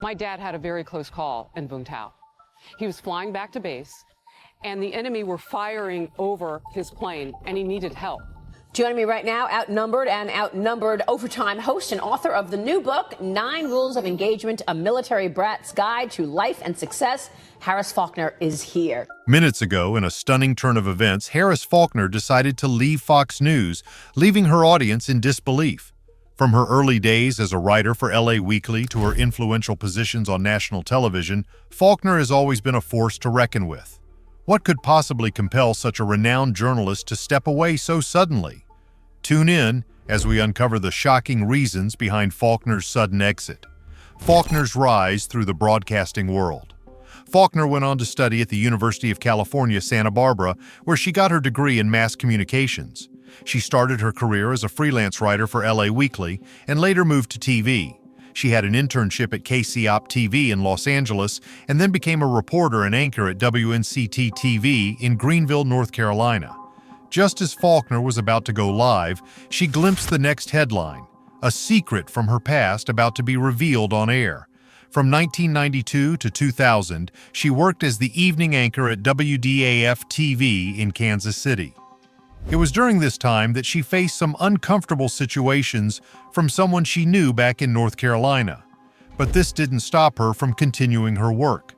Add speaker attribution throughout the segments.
Speaker 1: My dad had a very close call in Vung Tau. He was flying back to base, and the enemy were firing over his plane, and he needed help.
Speaker 2: Joining me right now, outnumbered overtime host and author of the new book, 9 Rules of Engagement, A Military Brat's Guide to Life and Success, Harris Faulkner is here.
Speaker 3: Minutes ago, in a stunning turn of events, Harris Faulkner decided to leave Fox News, leaving her audience in disbelief. From her early days as a writer for LA Weekly to her influential positions on national television, Faulkner has always been a force to reckon with. What could possibly compel such a renowned journalist to step away so suddenly? Tune in as we uncover the shocking reasons behind Faulkner's sudden exit. Faulkner's rise through the broadcasting world. Faulkner went on to study at the University of California, Santa Barbara, where she got her degree in mass communications. She started her career as a freelance writer for LA Weekly and later moved to TV. She had an internship at KCOP TV in Los Angeles and then became a reporter and anchor at WNCT TV in Greenville, North Carolina. Just as Faulkner was about to go live, she glimpsed the next headline, a secret from her past about to be revealed on air. From 1992 to 2000, she worked as the evening anchor at WDAF TV in Kansas City. It was during this time that she faced some uncomfortable situations from someone she knew back in North Carolina. But this didn't stop her from continuing her work.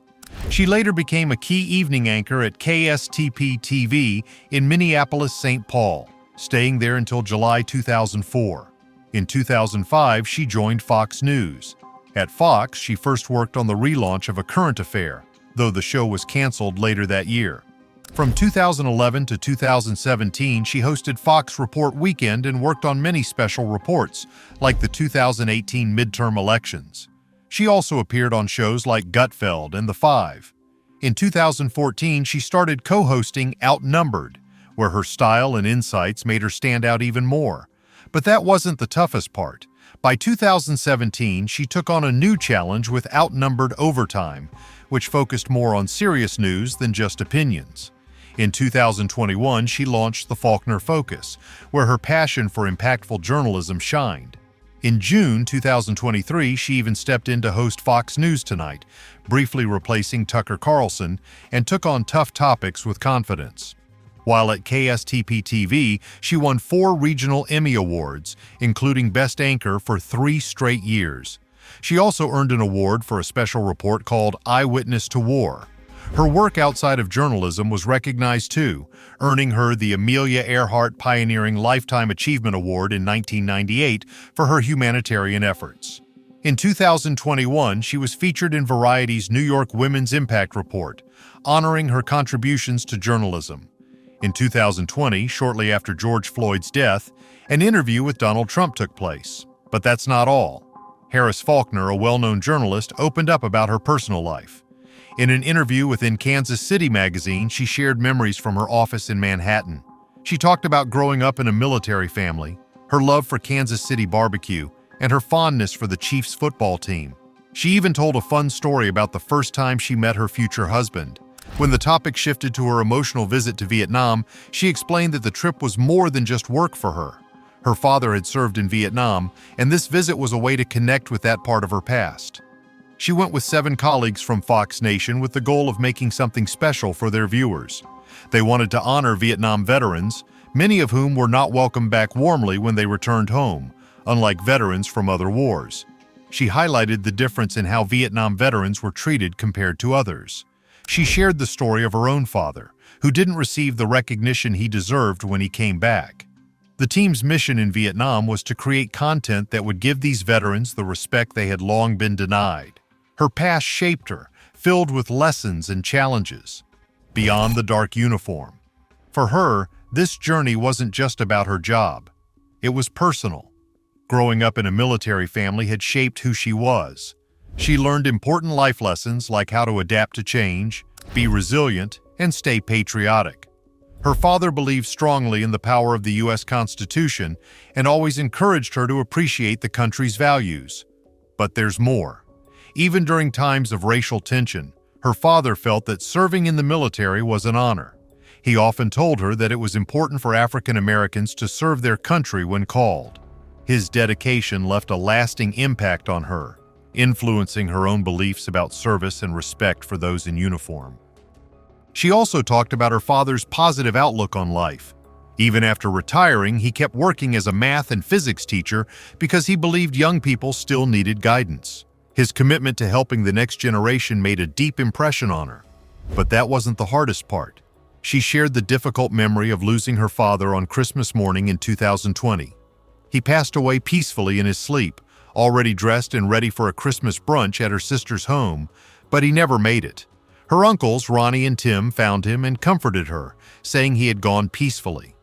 Speaker 3: She later became a key evening anchor at KSTP-TV in Minneapolis-St. Paul, staying there until July 2004. In 2005, she joined Fox News. At Fox, she first worked on the relaunch of A Current Affair, though the show was canceled later that year. From 2011 to 2017, she hosted Fox Report Weekend and worked on many special reports, like the 2018 midterm elections. She also appeared on shows like Gutfeld and The Five. In 2014, she started co-hosting Outnumbered, where her style and insights made her stand out even more. But that wasn't the toughest part. By 2017, she took on a new challenge with Outnumbered Overtime, which focused more on serious news than just opinions. In 2021, she launched the Faulkner Focus, where her passion for impactful journalism shined. In June 2023, she even stepped in to host Fox News Tonight, briefly replacing Tucker Carlson, and took on tough topics with confidence. While at KSTP-TV, she won 4 regional Emmy Awards, including Best Anchor for 3 straight years. She also earned an award for a special report called Eyewitness to War. Her work outside of journalism was recognized too, earning her the Amelia Earhart Pioneering Lifetime Achievement Award in 1998 for her humanitarian efforts. In 2021, she was featured in Variety's New York Women's Impact Report, honoring her contributions to journalism. In 2020, shortly after George Floyd's death, an interview with Donald Trump took place. But that's not all. Harris Faulkner, a well-known journalist, opened up about her personal life. In an interview within Kansas City magazine, she shared memories from her office in Manhattan. She talked about growing up in a military family, her love for Kansas City barbecue, and her fondness for the Chiefs football team. She even told a fun story about the first time she met her future husband. When the topic shifted to her emotional visit to Vietnam, she explained that the trip was more than just work for her. Her father had served in Vietnam, and this visit was a way to connect with that part of her past. She went with 7 colleagues from Fox Nation with the goal of making something special for their viewers. They wanted to honor Vietnam veterans, many of whom were not welcomed back warmly when they returned home, unlike veterans from other wars. She highlighted the difference in how Vietnam veterans were treated compared to others. She shared the story of her own father, who didn't receive the recognition he deserved when he came back. The team's mission in Vietnam was to create content that would give these veterans the respect they had long been denied. Her past shaped her, filled with lessons and challenges. Beyond the dark uniform. For her, this journey wasn't just about her job. It was personal. Growing up in a military family had shaped who she was. She learned important life lessons like how to adapt to change, be resilient, and stay patriotic. Her father believed strongly in the power of the U.S. Constitution and always encouraged her to appreciate the country's values. But there's more. Even during times of racial tension, her father felt that serving in the military was an honor. He often told her that it was important for African Americans to serve their country when called. His dedication left a lasting impact on her. influencing her own beliefs about service and respect for those in uniform. She also talked about her father's positive outlook on life. Even after retiring, he kept working as a math and physics teacher because he believed young people still needed guidance. His commitment to helping the next generation made a deep impression on her. But that wasn't the hardest part. She shared the difficult memory of losing her father on Christmas morning in 2020. He passed away peacefully in his sleep, already dressed and ready for a Christmas brunch at her sister's home, but he never made it. Her uncles, Ronnie and Tim, found him and comforted her, saying he had gone peacefully.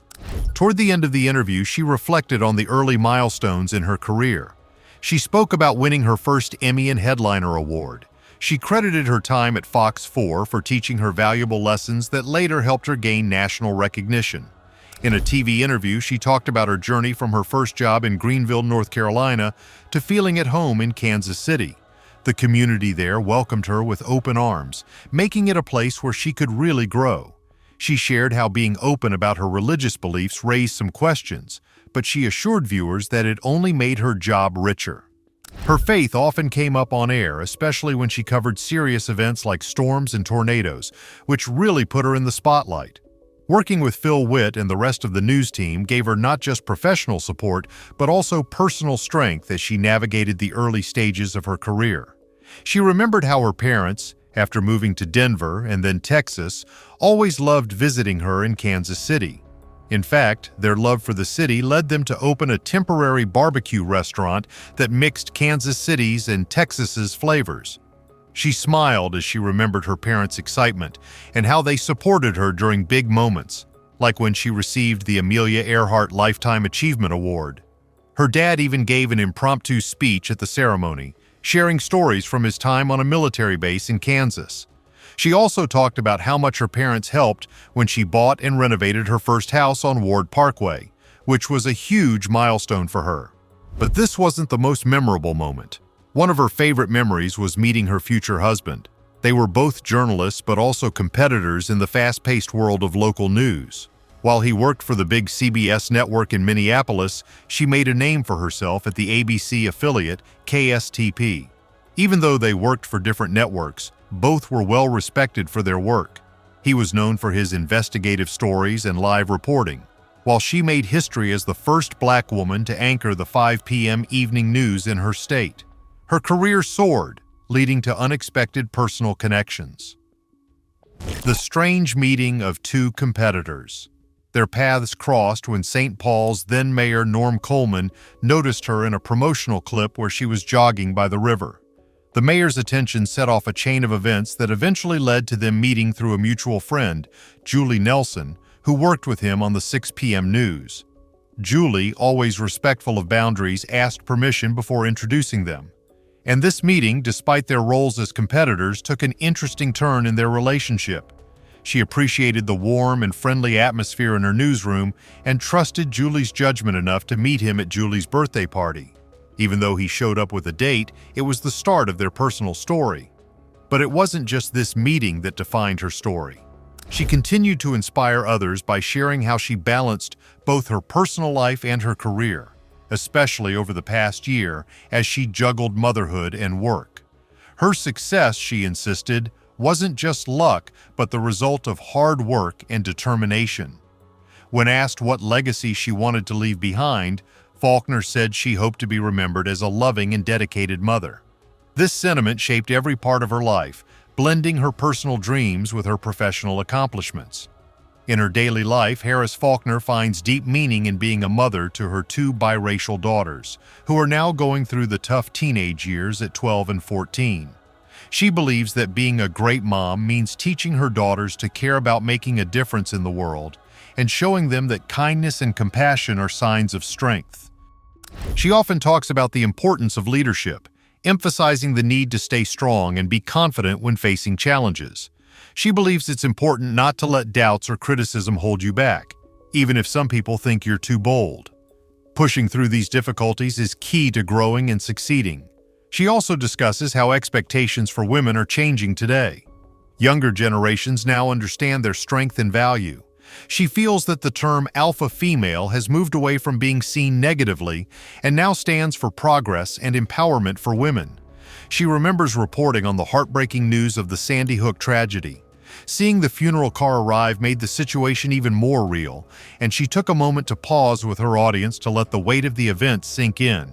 Speaker 3: Toward the end of the interview, she reflected on the early milestones in her career. She spoke about winning her first Emmy and Headliner Award. She credited her time at Fox 4 for teaching her valuable lessons that later helped her gain national recognition. In a TV interview, she talked about her journey from her first job in Greenville, North Carolina, to feeling at home in Kansas City. The community there welcomed her with open arms, making it a place where she could really grow. She shared how being open about her religious beliefs raised some questions, but she assured viewers that it only made her job richer. Her faith often came up on air, especially when she covered serious events like storms and tornadoes, which really put her in the spotlight. Working with Phil Witt and the rest of the news team gave her not just professional support, but also personal strength as she navigated the early stages of her career. She remembered how her parents, after moving to Denver and then Texas, always loved visiting her in Kansas City. In fact, their love for the city led them to open a temporary barbecue restaurant that mixed Kansas City's and Texas's flavors. She smiled as she remembered her parents' excitement and how they supported her during big moments, like when she received the Amelia Earhart Lifetime Achievement Award. Her dad even gave an impromptu speech at the ceremony, sharing stories from his time on a military base in Kansas. She also talked about how much her parents helped when she bought and renovated her first house on Ward Parkway, which was a huge milestone for her. But this wasn't the most memorable moment. One of her favorite memories was meeting her future husband. They were both journalists but also competitors in the fast-paced world of local news. While he worked for the big CBS network in Minneapolis, she made a name for herself at the ABC affiliate KSTP. Even though they worked for different networks, both were well respected for their work. He was known for his investigative stories and live reporting, while she made history as the first Black woman to anchor the 5 p.m. evening news in her state. Her career soared, leading to unexpected personal connections. The strange meeting of two competitors. Their paths crossed when St. Paul's then-mayor Norm Coleman noticed her in a promotional clip where she was jogging by the river. The mayor's attention set off a chain of events that eventually led to them meeting through a mutual friend, Julie Nelson, who worked with him on the 6 p.m. news. Julie, always respectful of boundaries, asked permission before introducing them. And this meeting, despite their roles as competitors, took an interesting turn in their relationship. She appreciated the warm and friendly atmosphere in her newsroom and trusted Julie's judgment enough to meet him at Julie's birthday party. Even though he showed up with a date, it was the start of their personal story. But it wasn't just this meeting that defined her story. She continued to inspire others by sharing how she balanced both her personal life and her career, especially over the past year as she juggled motherhood and work. Her success, she insisted, wasn't just luck, but the result of hard work and determination. When asked what legacy she wanted to leave behind, Faulkner said she hoped to be remembered as a loving and dedicated mother. This sentiment shaped every part of her life, blending her personal dreams with her professional accomplishments. In her daily life, Harris Faulkner finds deep meaning in being a mother to her two biracial daughters, who are now going through the tough teenage years at 12 and 14. She believes that being a great mom means teaching her daughters to care about making a difference in the world and showing them that kindness and compassion are signs of strength. She often talks about the importance of leadership, emphasizing the need to stay strong and be confident when facing challenges. She believes it's important not to let doubts or criticism hold you back, even if some people think you're too bold. Pushing through these difficulties is key to growing and succeeding. She also discusses how expectations for women are changing today. Younger generations now understand their strength and value. She feels that the term alpha female has moved away from being seen negatively and now stands for progress and empowerment for women. She remembers reporting on the heartbreaking news of the Sandy Hook tragedy. Seeing the funeral car arrive made the situation even more real, and she took a moment to pause with her audience to let the weight of the event sink in.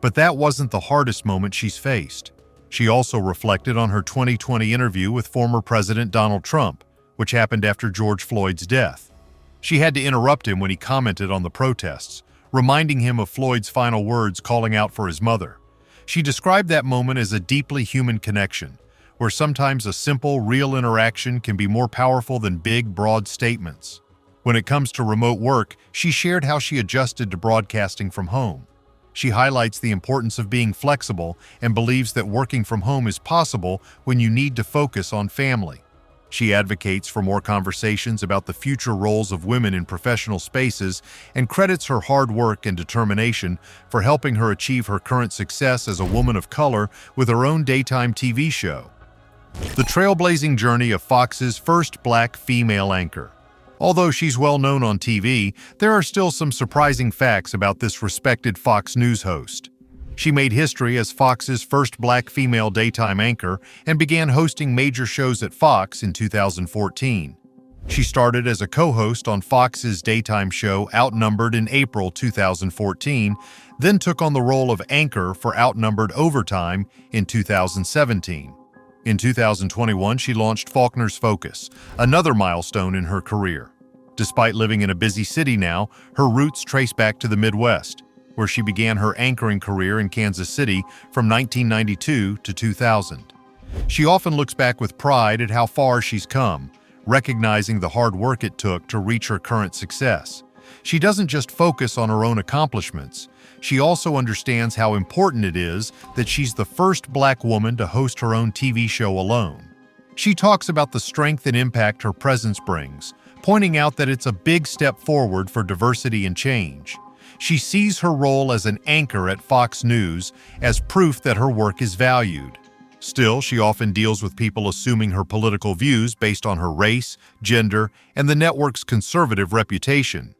Speaker 3: But that wasn't the hardest moment she's faced. She also reflected on her 2020 interview with former President Donald Trump, which happened after George Floyd's death. She had to interrupt him when he commented on the protests, reminding him of Floyd's final words calling out for his mother. She described that moment as a deeply human connection, where sometimes a simple, real interaction can be more powerful than big, broad statements. When it comes to remote work, she shared how she adjusted to broadcasting from home. She highlights the importance of being flexible and believes that working from home is possible when you need to focus on family. She advocates for more conversations about the future roles of women in professional spaces and credits her hard work and determination for helping her achieve her current success as a woman of color with her own daytime TV show. The trailblazing journey of Fox's first black female anchor. Although she's well known on TV, there are still some surprising facts about this respected Fox News host. She made history as Fox's first black female daytime anchor and began hosting major shows at Fox in 2014. She started as a co-host on Fox's daytime show Outnumbered in April 2014, then took on the role of anchor for Outnumbered Overtime in 2017. In 2021, she launched Faulkner's Focus, another milestone in her career. Despite living in a busy city now, her roots trace back to the Midwest, where she began her anchoring career in Kansas City from 1992 to 2000. She often looks back with pride at how far she's come, recognizing the hard work it took to reach her current success. She doesn't just focus on her own accomplishments. She also understands how important it is that she's the first black woman to host her own TV show alone. She talks about the strength and impact her presence brings, pointing out that it's a big step forward for diversity and change. She sees her role as an anchor at Fox News as proof that her work is valued. Still, she often deals with people assuming her political views based on her race, gender, and the network's conservative reputation.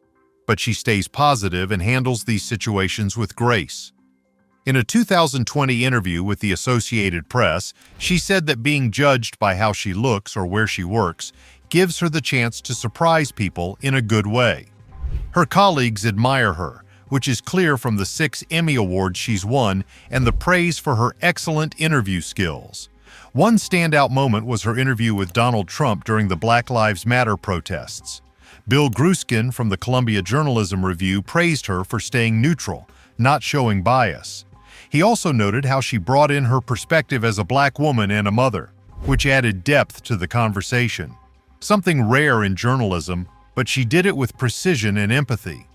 Speaker 3: But she stays positive and handles these situations with grace. In a 2020 interview with the Associated Press, she said that being judged by how she looks or where she works gives her the chance to surprise people in a good way. Her colleagues admire her, which is clear from the 6 Emmy Awards she's won and the praise for her excellent interview skills. One standout moment was her interview with Donald Trump during the Black Lives Matter protests. Bill Gruskin from the Columbia Journalism Review praised her for staying neutral, not showing bias. He also noted how she brought in her perspective as a black woman and a mother, which added depth to the conversation. Something rare in journalism, but she did it with precision and empathy.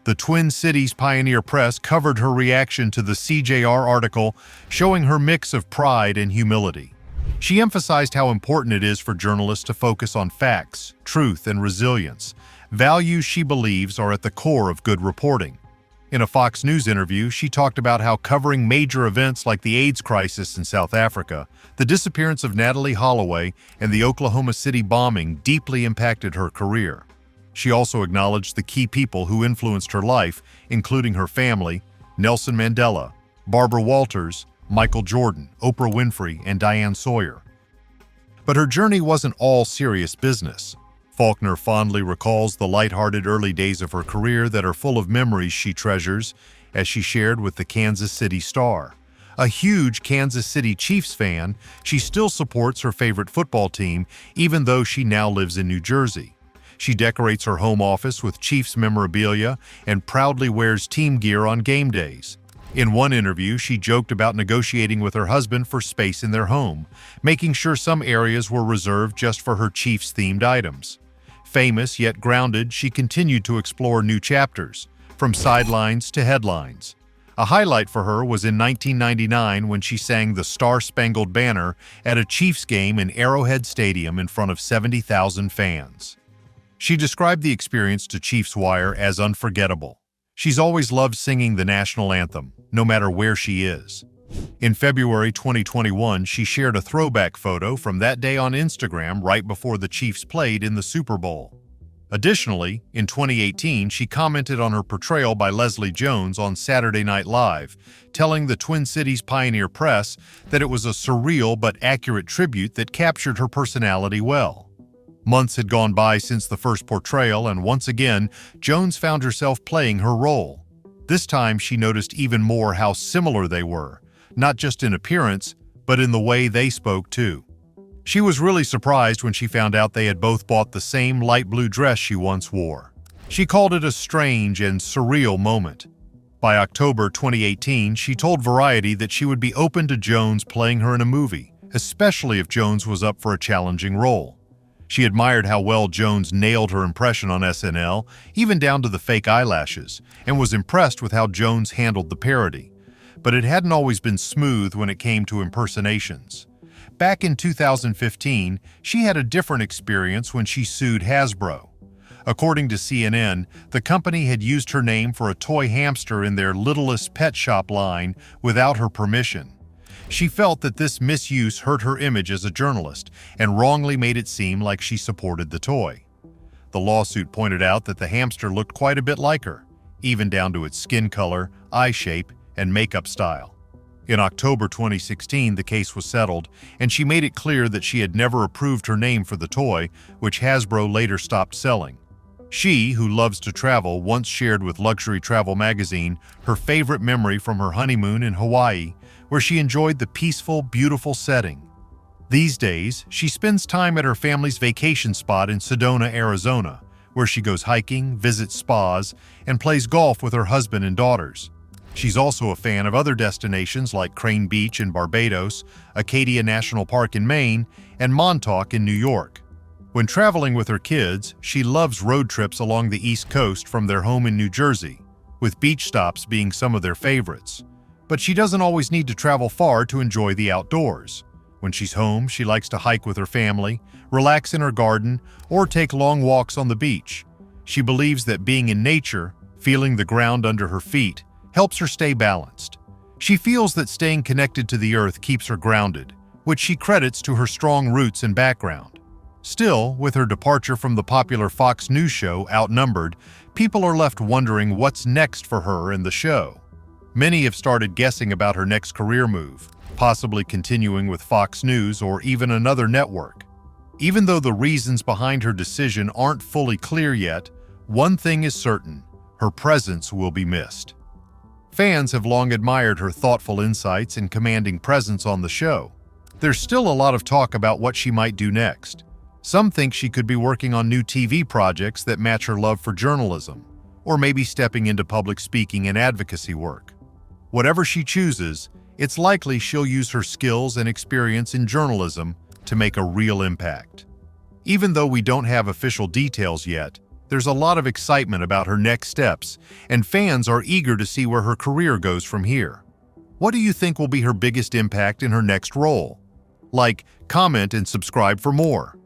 Speaker 3: The Twin Cities Pioneer Press covered her reaction to the CJR article, showing her mix of pride and humility. She emphasized how important it is for journalists to focus on facts, truth, and resilience, values she believes are at the core of good reporting. In a Fox News interview, she talked about how covering major events like the AIDS crisis in South Africa, the disappearance of Natalie Holloway, and the Oklahoma City bombing deeply impacted her career. She also acknowledged the key people who influenced her life, including her family, Nelson Mandela, Barbara Walters, Michael Jordan, Oprah Winfrey, and Diane Sawyer. But her journey wasn't all serious business. Faulkner fondly recalls the lighthearted early days of her career that are full of memories she treasures, as she shared with the Kansas City Star. A huge Kansas City Chiefs fan, she still supports her favorite football team, even though she now lives in New Jersey. She decorates her home office with Chiefs memorabilia and proudly wears team gear on game days. In one interview, she joked about negotiating with her husband for space in their home, making sure some areas were reserved just for her Chiefs-themed items. Famous yet grounded, she continued to explore new chapters, from sidelines to headlines. A highlight for her was in 1999 when she sang the Star-Spangled Banner at a Chiefs game in Arrowhead Stadium in front of 70,000 fans. She described the experience to Chiefs Wire as unforgettable. She's always loved singing the national anthem, no matter where she is. In February 2021, she shared a throwback photo from that day on Instagram right before the Chiefs played in the Super Bowl. Additionally, in 2018, she commented on her portrayal by Leslie Jones on Saturday Night Live, telling the Twin Cities Pioneer Press that it was a surreal but accurate tribute that captured her personality well. Months had gone by since the first portrayal, and once again, Jones found herself playing her role. This time, she noticed even more how similar they were, not just in appearance, but in the way they spoke too. She was really surprised when she found out they had both bought the same light blue dress she once wore. She called it a strange and surreal moment. By October 2018, she told Variety that she would be open to Jones playing her in a movie, especially if Jones was up for a challenging role. She admired how well Jones nailed her impression on SNL, even down to the fake eyelashes, and was impressed with how Jones handled the parody. But it hadn't always been smooth when it came to impersonations. Back in 2015, she had a different experience when she sued Hasbro. According to CNN, the company had used her name for a toy hamster in their Littlest Pet Shop line without her permission. She felt that this misuse hurt her image as a journalist and wrongly made it seem like she supported the toy. The lawsuit pointed out that the hamster looked quite a bit like her, even down to its skin color, eye shape, and makeup style. In October 2016, the case was settled, and she made it clear that she had never approved her name for the toy, which Hasbro later stopped selling. She, who loves to travel, once shared with Luxury Travel magazine her favorite memory from her honeymoon in Hawaii, where she enjoyed the peaceful, beautiful setting. These days, she spends time at her family's vacation spot in Sedona, Arizona, where she goes hiking, visits spas, and plays golf with her husband and daughters. She's also a fan of other destinations like Crane Beach in Barbados, Acadia National Park in Maine, and Montauk in New York. When traveling with her kids, she loves road trips along the East Coast from their home in New Jersey, with beach stops being some of their favorites. But she doesn't always need to travel far to enjoy the outdoors. When she's home, she likes to hike with her family, relax in her garden, or take long walks on the beach. She believes that being in nature, feeling the ground under her feet, helps her stay balanced. She feels that staying connected to the earth keeps her grounded, which she credits to her strong roots and background. Still, with her departure from the popular Fox News show Outnumbered, people are left wondering what's next for her in the show. Many have started guessing about her next career move, possibly continuing with Fox News or even another network. Even though the reasons behind her decision aren't fully clear yet, one thing is certain: her presence will be missed. Fans have long admired her thoughtful insights and commanding presence on the show. There's still a lot of talk about what she might do next. Some think she could be working on new TV projects that match her love for journalism, or maybe stepping into public speaking and advocacy work. Whatever she chooses, it's likely she'll use her skills and experience in journalism to make a real impact. Even though we don't have official details yet, there's a lot of excitement about her next steps, and fans are eager to see where her career goes from here. What do you think will be her biggest impact in her next role? Like, comment, and subscribe for more.